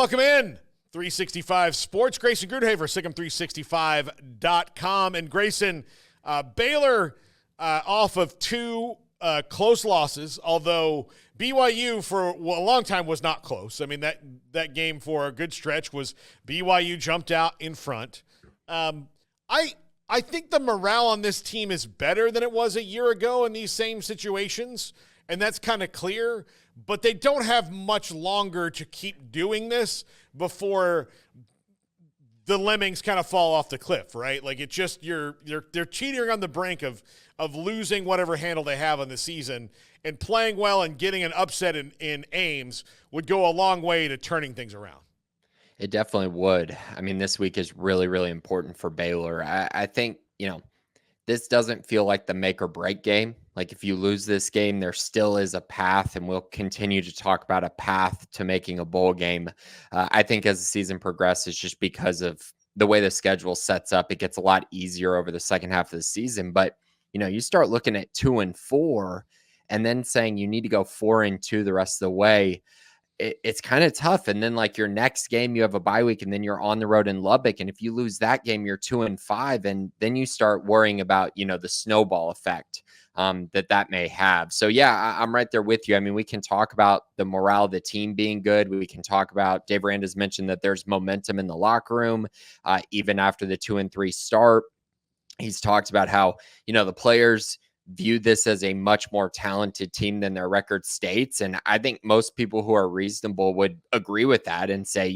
Welcome in. 365 Sports. Grayson Grundhoefer Sic'Em365.com. And Grayson, Baylor off of two close losses, although BYU for a long time was not close. I mean, that game for a good stretch was BYU jumped out in front. I think the morale on this team is better than it was a year ago in these same situations, and that's kind of clear. But they don't have much longer to keep doing this before the lemmings kind of fall off the cliff, right? Like it's just they're teetering on the brink of losing whatever handle they have on the season, and playing well and getting an upset in Ames would go a long way to turning things around. It definitely would. I mean, this week is really, really important for Baylor. I think, this doesn't feel like the make or break game. Like if you lose this game, there still is a path, and we'll continue to talk about a path to making a bowl game. I think as the season progresses, just because of the way the schedule sets up, it gets a lot easier over the second half of the season. But, you start looking at 2-4 and then saying you need to go 4-2 the rest of the way. It's kind of tough. And then like your next game, you have a bye week, and then you're on the road in Lubbock. And if you lose that game, you're 2-5. And then you start worrying about, the snowball effect that may have. So yeah, I'm right there with you. I mean, we can talk about the morale of the team being good. We can talk about Dave Aranda's mentioned that there's momentum in the locker room, even after the 2-3 start. He's talked about how, the players view this as a much more talented team than their record states. And I think most people who are reasonable would agree with that and say,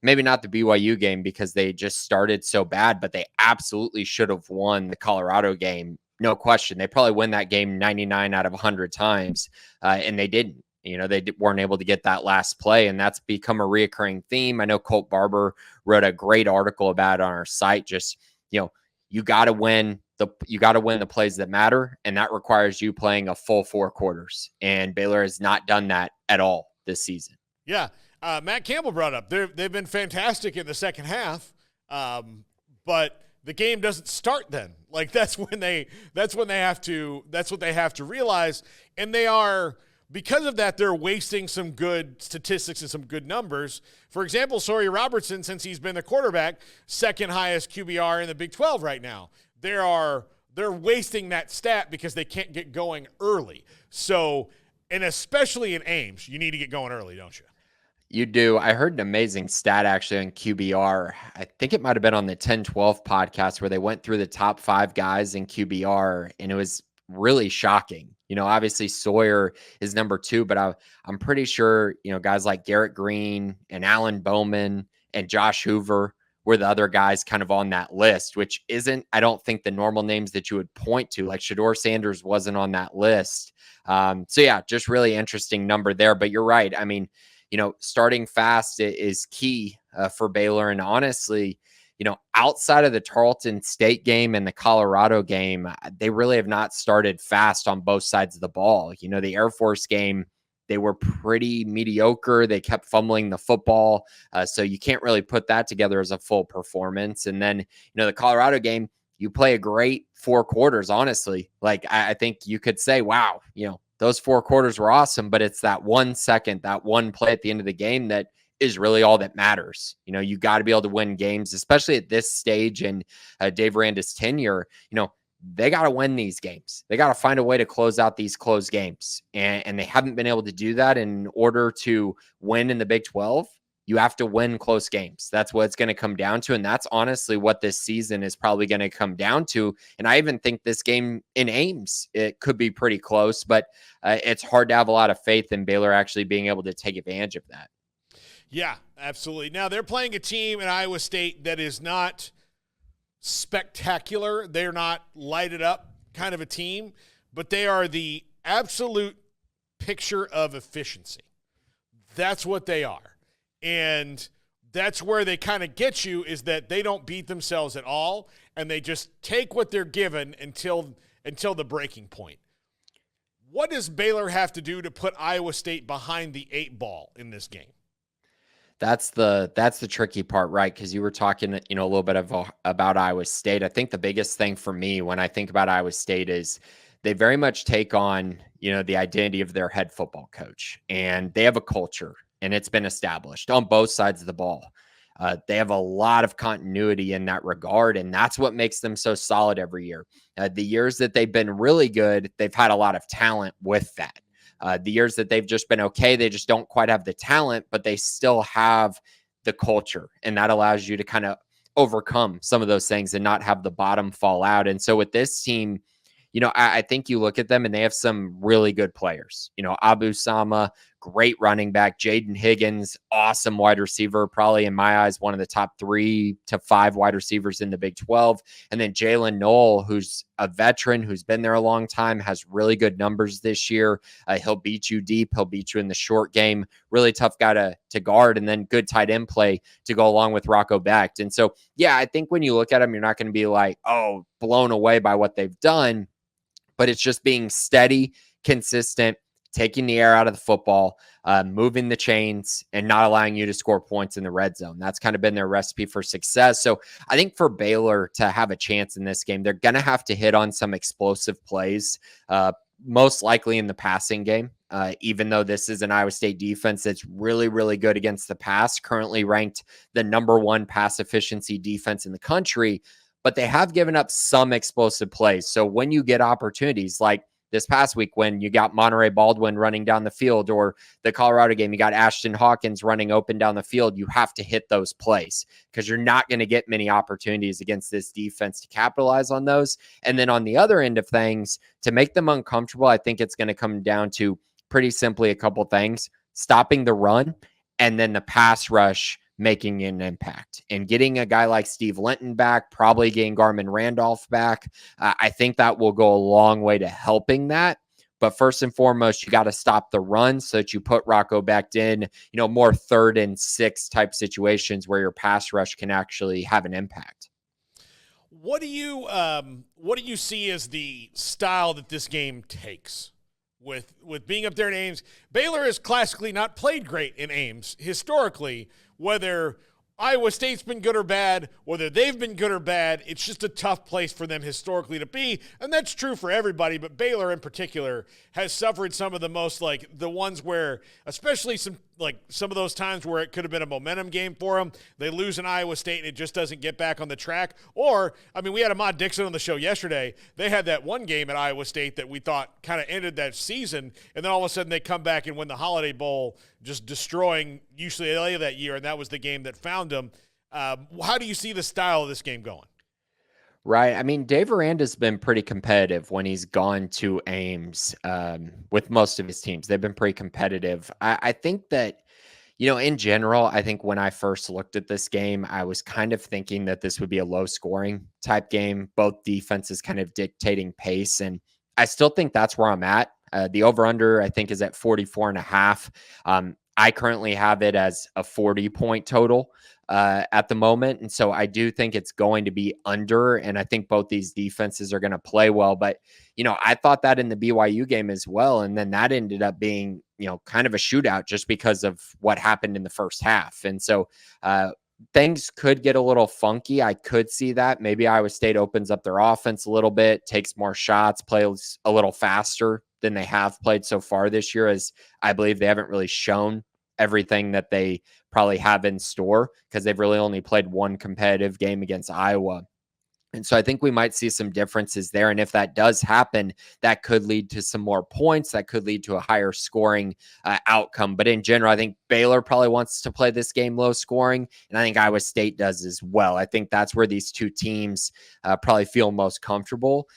maybe not the BYU game because they just started so bad, but they absolutely should have won the Colorado game. No question. They probably win that game 99 out of 100 times, and they didn't. They weren't able to get that last play, and that's become a reoccurring theme. I know Colt Barber wrote a great article about it on our site. Just, you got to win the plays that matter, and that requires you playing a full 4 quarters. And Baylor has not done that at all this season. Yeah, Matt Campbell brought up they've been fantastic in the second half, but the game doesn't start then. Like that's what they have to realize, and they are. Because of that, they're wasting some good statistics and some good numbers. For example, Sawyer Robertson, since he's been the quarterback, second highest QBR in the Big 12 right now. They're wasting that stat because they can't get going early. So, and especially in Ames, you need to get going early, don't you? You do. I heard an amazing stat actually on QBR. I think it might have been on the 10-12 podcast where they went through the top 5 guys in QBR, and it was really shocking. Obviously Sawyer is number 2, but I'm pretty sure, guys like Garrett Green and Alan Bowman and Josh Hoover were the other guys kind of on that list, which isn't, I don't think, the normal names that you would point to. Like Shedeur Sanders wasn't on that list. So yeah, just really interesting number there. But you're right. I mean, starting fast is key for Baylor. And honestly, outside of the Tarleton State game and the Colorado game, they really have not started fast on both sides of the ball. The Air Force game, they were pretty mediocre. They kept fumbling the football. So you can't really put that together as a full performance. And then, the Colorado game, you play a great 4 quarters, honestly. Like, I think you could say, wow, those 4 quarters were awesome, but it's that 1 second, that one play at the end of the game that is really all that matters. You got to be able to win games, especially at this stage in Dave Aranda's tenure. They got to win these games. They got to find a way to close out these close games. And they haven't been able to do that. In order to win in the Big 12, you have to win close games. That's what it's going to come down to. And that's honestly what this season is probably going to come down to. And I even think this game in Ames, it could be pretty close, but it's hard to have a lot of faith in Baylor actually being able to take advantage of that. Yeah, absolutely. Now, they're playing a team in Iowa State that is not spectacular. They're not lighted up kind of a team, but they are the absolute picture of efficiency. That's what they are. And that's where they kind of get you, is that they don't beat themselves at all, and they just take what they're given until the breaking point. What does Baylor have to do to put Iowa State behind the 8 ball in this game? That's the tricky part, right? Because you were talking, a little bit about Iowa State. I think the biggest thing for me when I think about Iowa State is they very much take on, the identity of their head football coach, and they have a culture. and it's been established on both sides of the ball. They have a lot of continuity in that regard, and that's what makes them so solid every year. The years that they've been really good, they've had a lot of talent with that. The years that they've just been okay, they just don't quite have the talent, but they still have the culture, and that allows you to kind of overcome some of those things and not have the bottom fall out. And so with this team, I think you look at them and they have some really good players. Abu Sama, great running back. Jaden Higgins, awesome wide receiver. Probably in my eyes, one of the top 3 to 5 wide receivers in the Big 12. And then Jalen Knoll, who's a veteran, who's been there a long time, has really good numbers this year. He'll beat you deep. He'll beat you in the short game. Really tough guy to guard. And then good tight end play to go along with Rocco Becht. And so, yeah, I think when you look at them, you're not going to be like, oh, blown away by what they've done. But it's just being steady, consistent, taking the air out of the football, moving the chains, and not allowing you to score points in the red zone. That's kind of been their recipe for success. So I think for Baylor to have a chance in this game, they're going to have to hit on some explosive plays, most likely in the passing game. Even though this is an Iowa State defense that's really, really good against the pass, currently ranked the #1 pass efficiency defense in the country, but they have given up some explosive plays. So when you get opportunities like this past week, when you got Monterey Baldwin running down the field, or the Colorado game, you got Ashton Hawkins running open down the field, you have to hit those plays because you're not going to get many opportunities against this defense to capitalize on those. And then on the other end of things, to make them uncomfortable, I think it's going to come down to pretty simply a couple things: stopping the run, and then the pass rush making an impact, and getting a guy like Steve Linton back, probably getting Garmin Randolph back. I think that will go a long way to helping that. But first and foremost, you got to stop the run so that you put Rocco Becht in, more 3rd and 6 type situations where your pass rush can actually have an impact. What do you see as the style that this game takes? With being up there in Ames, Baylor has classically not played great in Ames historically. Whether Iowa State's been good or bad, whether they've been good or bad, it's just a tough place for them historically to be, and that's true for everybody, but Baylor in particular has suffered some of the most, like the ones where, especially some of those times where it could have been a momentum game for them. They lose in Iowa State and it just doesn't get back on the track. Or, we had Ahmad Dixon on the show yesterday. They had that one game at Iowa State that we thought kind of ended that season, and then all of a sudden they come back and win the Holiday Bowl, just destroying UCLA that year, and that was the game that found them. How do you see the style of this game going? Right. Dave Aranda's been pretty competitive when he's gone to Ames with most of his teams. They've been pretty competitive. I think that, in general, I think when I first looked at this game, I was kind of thinking that this would be a low scoring type game, both defenses kind of dictating pace. And I still think that's where I'm at. The over-under, I think, is at 44.5. I currently have it as a 40-point total at the moment. And so I do think it's going to be under, and I think both these defenses are going to play well. But, I thought that in the BYU game as well. And then that ended up being, kind of a shootout just because of what happened in the first half. And so things could get a little funky. I could see that. Maybe Iowa State opens up their offense a little bit, takes more shots, plays a little faster than they have played so far this year, as I believe they haven't really shown everything that they probably have in store because they've really only played one competitive game against Iowa. And so I think we might see some differences there. And if that does happen, that could lead to some more points. That could lead to a higher scoring outcome. But in general, I think Baylor probably wants to play this game low scoring. And I think Iowa State does as well. I think that's where these two teams probably feel most comfortable.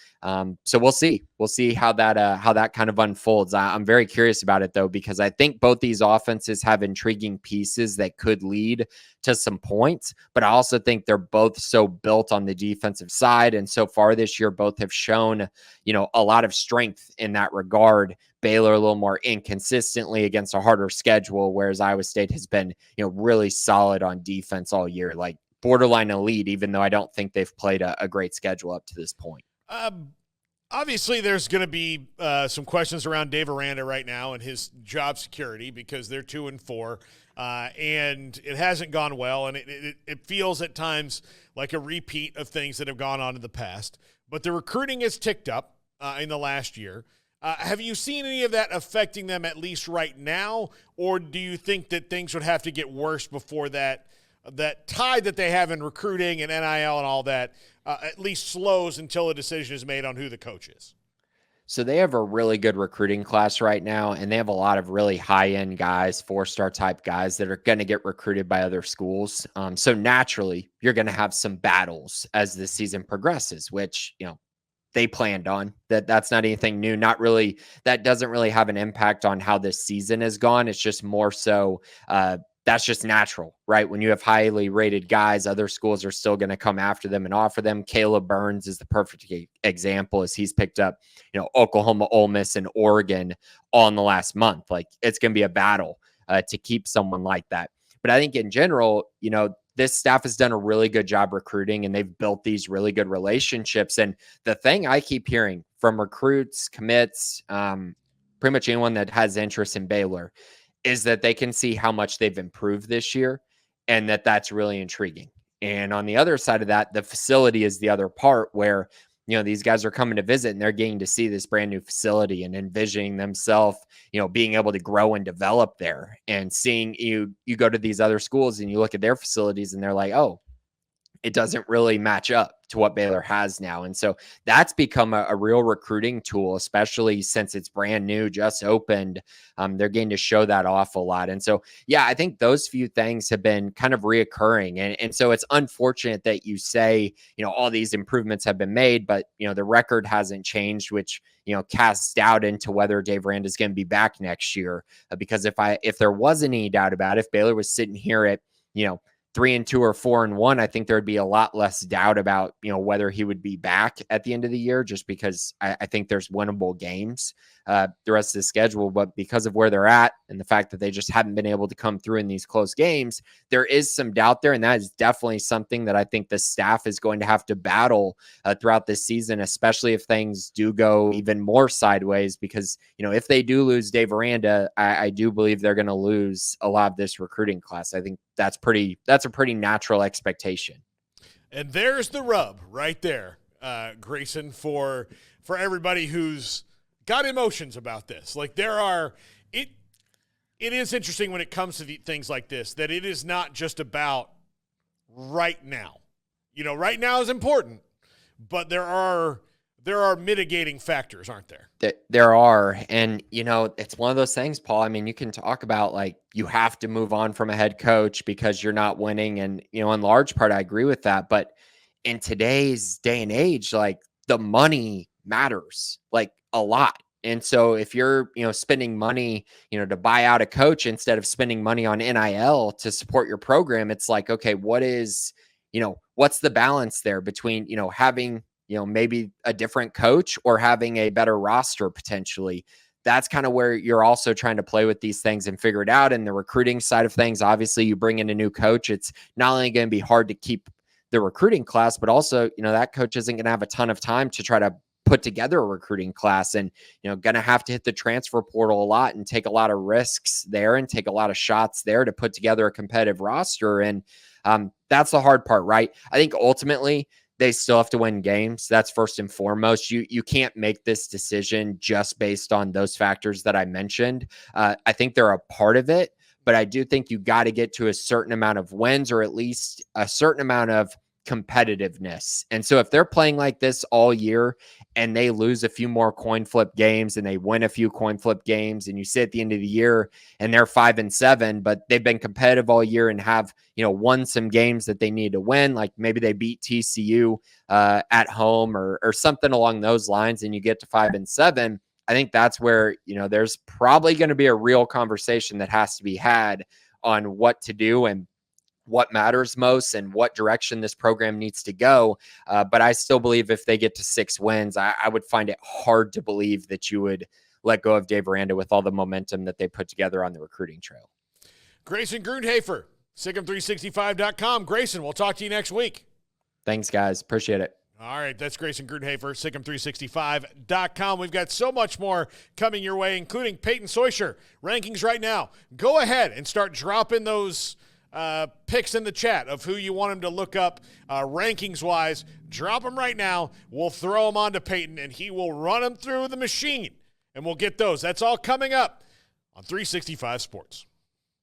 So we'll see. We'll see how that kind of unfolds. I'm very curious about it, though, because I think both these offenses have intriguing pieces that could lead to some points. But I also think they're both so built on the defensive side. And so far this year, both have shown, a lot of strength in that regard. Baylor a little more inconsistently against a harder schedule, whereas Iowa State has been, really solid on defense all year, like borderline elite, even though I don't think they've played a great schedule up to this point. Obviously, there's going to be some questions around Dave Aranda right now and his job security because they're 2-4, and it hasn't gone well, and it feels at times like a repeat of things that have gone on in the past. But the recruiting has ticked up in the last year. Have you seen any of that affecting them at least right now, or do you think that things would have to get worse before that tide that they have in recruiting and NIL and all that at least slows until a decision is made on who the coach is? So they have a really good recruiting class right now, and they have a lot of really high-end guys, four-star type guys that are going to get recruited by other schools. So naturally, you're going to have some battles as the season progresses, which, they planned on. That's not anything new. Not really. That doesn't really have an impact on how this season has gone. It's just more so that's just natural, right? When you have highly rated guys, other schools are still going to come after them and offer them. Caleb Burns is the perfect example, as he's picked up, Oklahoma, Ole Miss, and Oregon all in the last month. Like, it's going to be a battle to keep someone like that. But I think in general, this staff has done a really good job recruiting, and they've built these really good relationships. And the thing I keep hearing from recruits, commits, pretty much anyone that has interest in Baylor, is that they can see how much they've improved this year, and that's really intriguing. And on the other side of that, the facility is the other part where, these guys are coming to visit and they're getting to see this brand new facility and envisioning themselves, being able to grow and develop there, and seeing you go to these other schools and you look at their facilities and they're like, oh, it doesn't really match up to what Baylor has now. And so that's become a real recruiting tool, especially since it's brand new, just opened. They're getting to show that off a lot. And so, yeah, I think those few things have been kind of reoccurring. And so it's unfortunate that you say, all these improvements have been made, but, the record hasn't changed, which, casts doubt into whether Dave Aranda is going to be back next year. Because if there wasn't any doubt about it, if Baylor was sitting here at, 3-2 or 4-1, I think there'd be a lot less doubt about, whether he would be back at the end of the year, just because I think there's winnable games the rest of the schedule. But because of where they're at and the fact that they just haven't been able to come through in these close games, there is some doubt there. And that is definitely something that I think the staff is going to have to battle throughout this season, especially if things do go even more sideways, because, if they do lose Dave Aranda, I do believe they're going to lose a lot of this recruiting class. I think that's a pretty natural expectation. And there's the rub right there, Grayson, for everybody who's got emotions about this. Like, it is interesting when it comes to things like this, that it is not just about right now. Right now is important, but there are mitigating factors, aren't there? There are. And, it's one of those things, Paul. I mean, you can talk about, like, you have to move on from a head coach because you're not winning. And, in large part, I agree with that. But in today's day and age, like, the money matters, like, a lot. And so if you're, spending money, to buy out a coach instead of spending money on NIL to support your program, it's like, okay, what's the balance there between, having, maybe a different coach or having a better roster potentially? That's kind of where you're also trying to play with these things and figure it out. And the recruiting side of things, obviously you bring in a new coach. It's not only going to be hard to keep the recruiting class, but also, that coach isn't going to have a ton of time to try to put together a recruiting class, and, going to have to hit the transfer portal a lot and take a lot of risks there and take a lot of shots there to put together a competitive roster. And that's the hard part, right? I think ultimately they still have to win games. That's first and foremost. You can't make this decision just based on those factors that I mentioned. I think they're a part of it, but I do think you got to get to a certain amount of wins, or at least a certain amount of competitiveness. And so if they're playing like this all year and they lose a few more coin flip games and they win a few coin flip games, and you sit at the end of the year and they're 5-7, but they've been competitive all year and have, won some games that they need to win, like maybe they beat TCU at home or something along those lines, and you get to 5-7, I think that's where, there's probably going to be a real conversation that has to be had on what to do and what matters most and what direction this program needs to go. But I still believe if they get to 6 wins, I would find it hard to believe that you would let go of Dave Aranda with all the momentum that they put together on the recruiting trail. Grayson Grundhoefer, Sic'Em365.com. Grayson, we'll talk to you next week. Thanks, guys. Appreciate it. All right, that's Grayson Grundhoefer, Sic'Em365.com. We've got so much more coming your way, including Peyton Soysher rankings right now. Go ahead and start dropping those picks in the chat of who you want him to look up rankings-wise. Drop them right now. We'll throw them on to Peyton, and he will run them through the machine and we'll get those. That's all coming up on 365 Sports.